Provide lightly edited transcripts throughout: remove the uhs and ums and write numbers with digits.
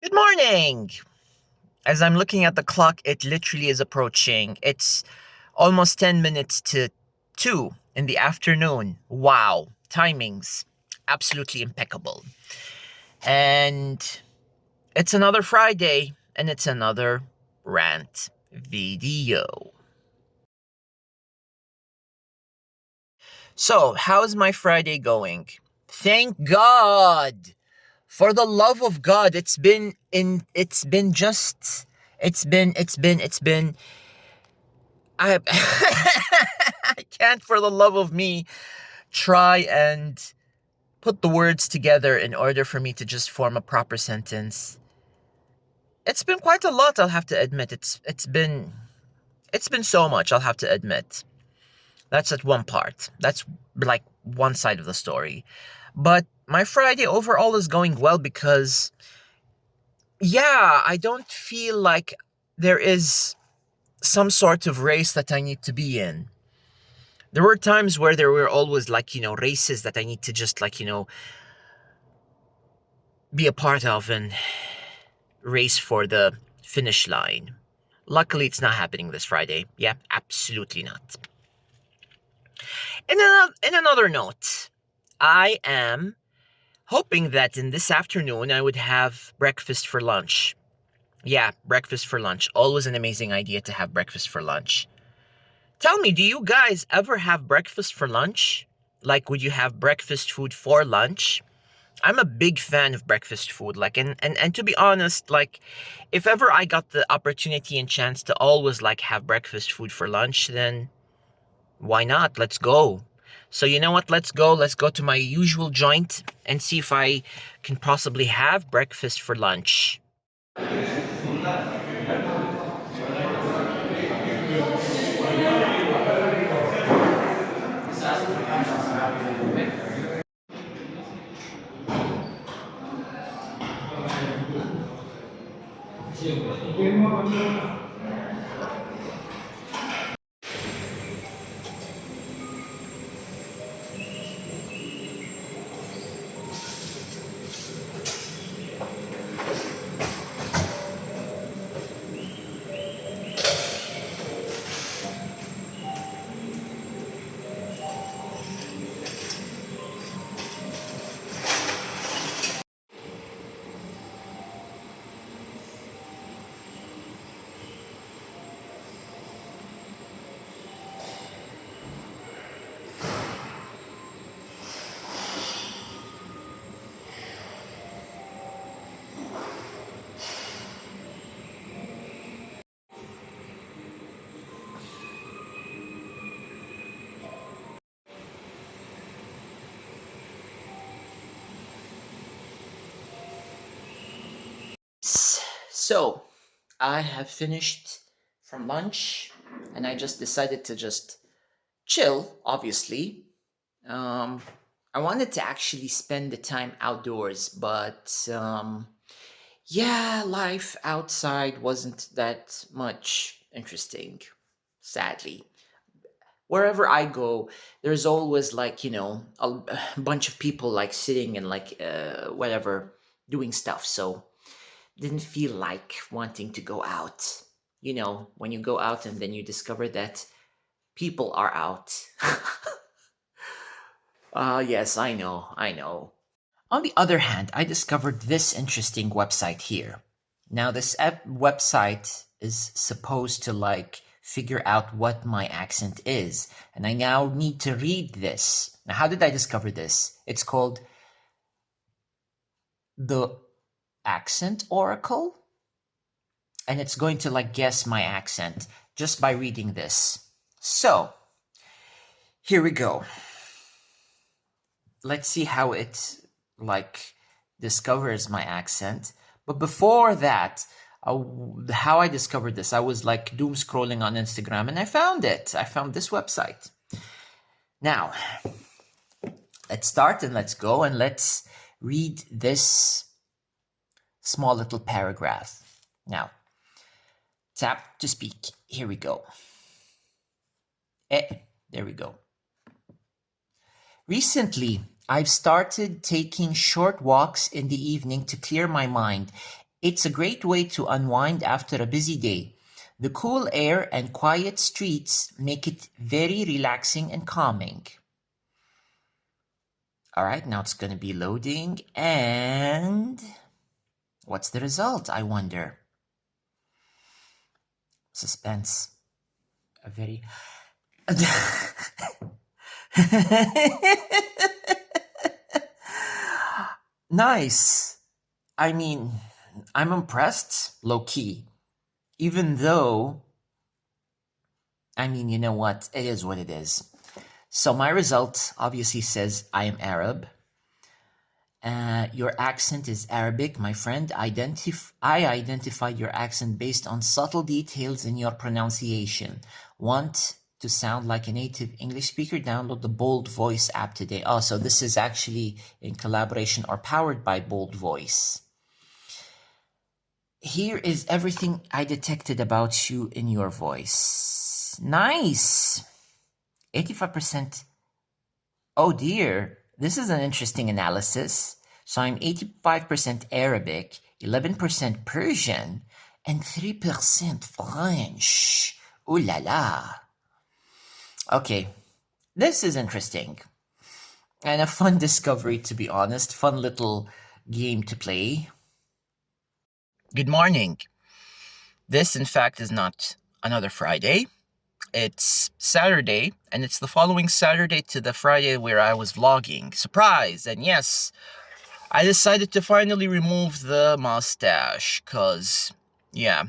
Good morning! As I'm looking at the clock, it literally is approaching. It's almost 10 minutes to 2 in the afternoon. Wow. Timings. Absolutely impeccable. And it's another Friday, and it's another rant video. So, how's my Friday going? Thank God! For the love of God, it's been I I can't for the love of me try and put the words together in order for me to just form a proper sentence. It's been quite a lot, I'll have to admit. It's been so much, I'll have to admit. That's at one part. That's like one side of the story. But my Friday overall is going well because yeah, I don't feel like there is some sort of race that I need to be in. There were times where there were always races that I need to just be a part of and race for the finish line. Luckily, it's not happening this Friday. Yeah, absolutely not. In another note, I am hoping that in this afternoon I would have breakfast for lunch. Yeah, breakfast for lunch. Always an amazing idea to have breakfast for lunch. Tell me, do you guys ever have breakfast for lunch? Like, would you have breakfast food for lunch? I'm a big fan of breakfast food. And to be honest, if ever I got the opportunity and chance to always have breakfast food for lunch, then why not? Let's go. So you know what? Let's go. Let's go to my usual joint and see if I can possibly have breakfast for lunch. So, I have finished from lunch and I just decided to just chill, obviously. Um, I wanted to actually spend the time outdoors, but yeah, life outside wasn't that much interesting, sadly. Wherever I go, there's always a bunch of people sitting and whatever doing stuff. So didn't feel like wanting to go out. You know, when you go out and then you discover that people are out. Yes, I know, I know. On the other hand, I discovered this interesting website here. Now, this website is supposed to figure out what my accent is, and I now need to read this. Now, how did I discover this? It's called the Accent Oracle, and it's going to guess my accent just by reading this. So, here we go. Let's see how it discovers my accent. But before that, how I discovered this, I was doom scrolling on Instagram and I found it. I found this website. Now, let's start and let's go and let's read this small little paragraph. Now, tap to speak. Here we go. There we go. Recently, I've started taking short walks in the evening to clear my mind. It's a great way to unwind after a busy day. The cool air and quiet streets make it very relaxing and calming. All right, now it's going to be loading. And what's the result, I wonder? Suspense. A very. Nice. I mean, I'm impressed, low key. Even though, I mean, you know what? It is what it is. So my result obviously says I am Arab. Your accent is Arabic, my friend. I identified your accent based on subtle details in your pronunciation. Want to sound like a native English speaker? Download the Bold Voice app today. Oh, so this is actually in collaboration or powered by Bold Voice. Here is everything I detected about you in your voice. Nice. 85%. Oh dear, this is an interesting analysis. So I'm 85% Arabic, 11% Persian, and 3% French. Ooh la la. Okay, this is interesting. And a fun discovery, to be honest. Fun little game to play. Good morning. This, in fact, is not another Friday. It's Saturday, and it's the following Saturday to the Friday where I was vlogging. Surprise! And yes, I decided to finally remove the mustache, cause, yeah,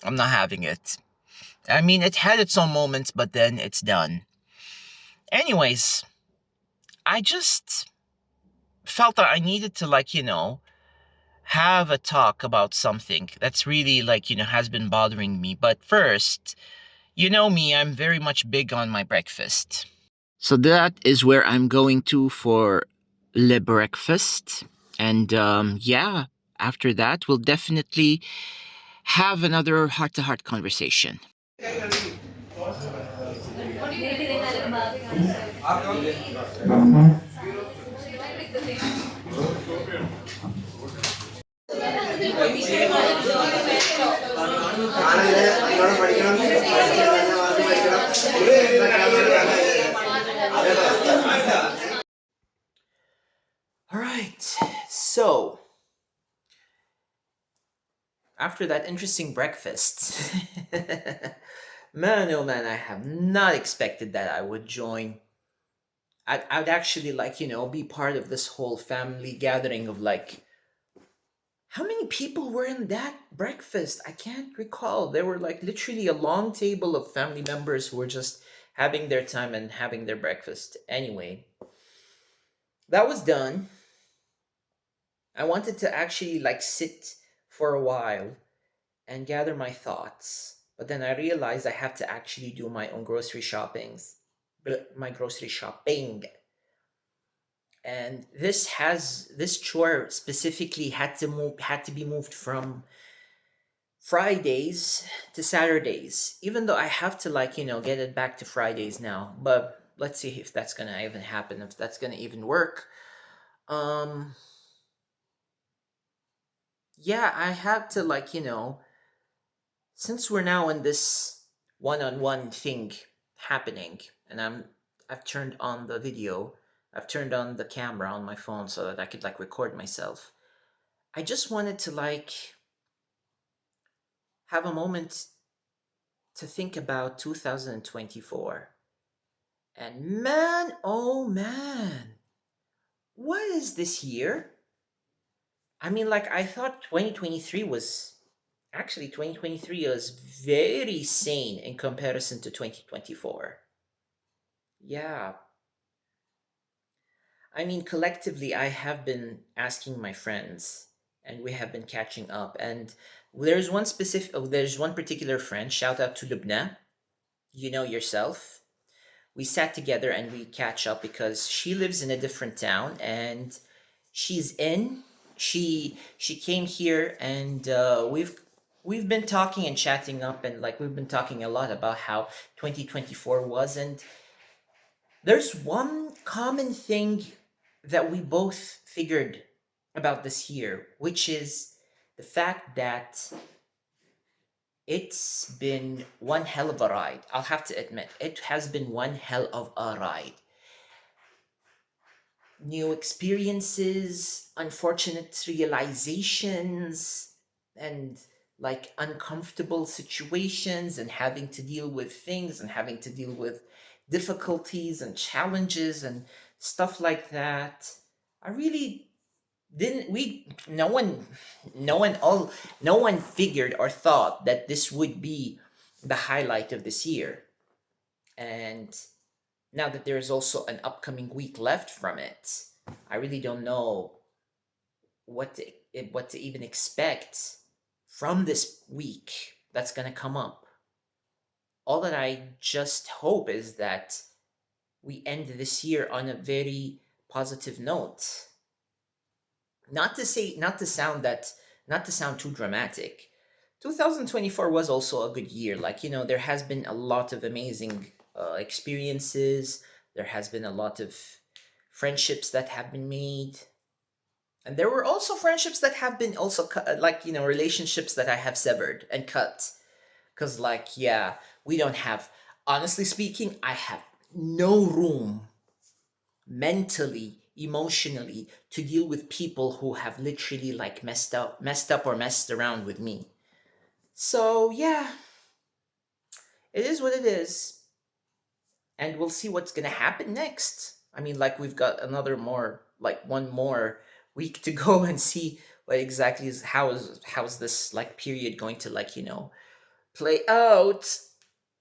I'm not having it. I mean, it had its own moments, but then it's done. Anyways, I just felt that I needed to, have a talk about something that's really, has been bothering me. But first, you know me, I'm very much big on my breakfast. So that is where I'm going to for le breakfast. And yeah, after that, we'll definitely have another heart to heart conversation. All right, so after that interesting breakfast, man, oh man, I have not expected that I would join. I'd actually be part of this whole family gathering of how many people were in that breakfast? I can't recall. There were literally a long table of family members who were just having their time and having their breakfast. Anyway, that was done. I wanted to actually sit for a while and gather my thoughts. But then I realized I have to actually do my own grocery shoppings, my grocery shopping. And this chore specifically had to be moved from Fridays to Saturdays, even though I have to get it back to Fridays now. But let's see if that's gonna even happen, if that's gonna even work. Um, yeah, I have to since we're now in this one-on-one thing happening, and I've turned on the video, I've turned on the camera on my phone so that I could record myself. I just wanted to have a moment to think about 2024. And man, oh man, what is this year? I mean, I thought 2023 was actually 2023 was very sane in comparison to 2024. Yeah, I mean, collectively, I have been asking my friends, and we have been catching up. And there's one particular friend. Shout out to Lubna. You know yourself. We sat together and we catch up because she lives in a different town, and she's in. She came here, and we've been talking and chatting up, and we've been talking a lot about how 2024 was, and there's one common thing that we both figured about this year, which is The fact that it's been one hell of a ride. I'll have to admit, it has been one hell of a ride. New experiences, unfortunate realizations, and like uncomfortable situations, and having to deal with things, and having to deal with difficulties and challenges and stuff like that. I really didn't we no one figured or thought that this would be the highlight of this year. And now that there's also an upcoming week left from it, I really don't know what to what to even expect from this week that's going to come up. All that I just hope is that we end this year on a very positive note. Not to sound too dramatic. 2024 was also a good year. Like, there has been a lot of amazing experiences. There has been a lot of friendships that have been made. And there were also friendships that have been also cut, like, relationships that I have severed and cut. Because, like, yeah, we don't have, honestly speaking, I have no room mentally, emotionally, to deal with people who have literally like messed up or messed around with me. So yeah, it is what it is, and we'll see what's gonna happen next. I mean, like, we've got another more, like, one more week to go and see what exactly is how's this like period going to, like, play out.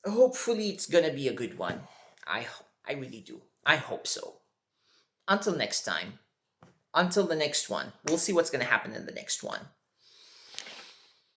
Hopefully it's gonna be a good one. I really do. I hope so. Until next time. Until the next one. We'll see what's going to happen in the next one.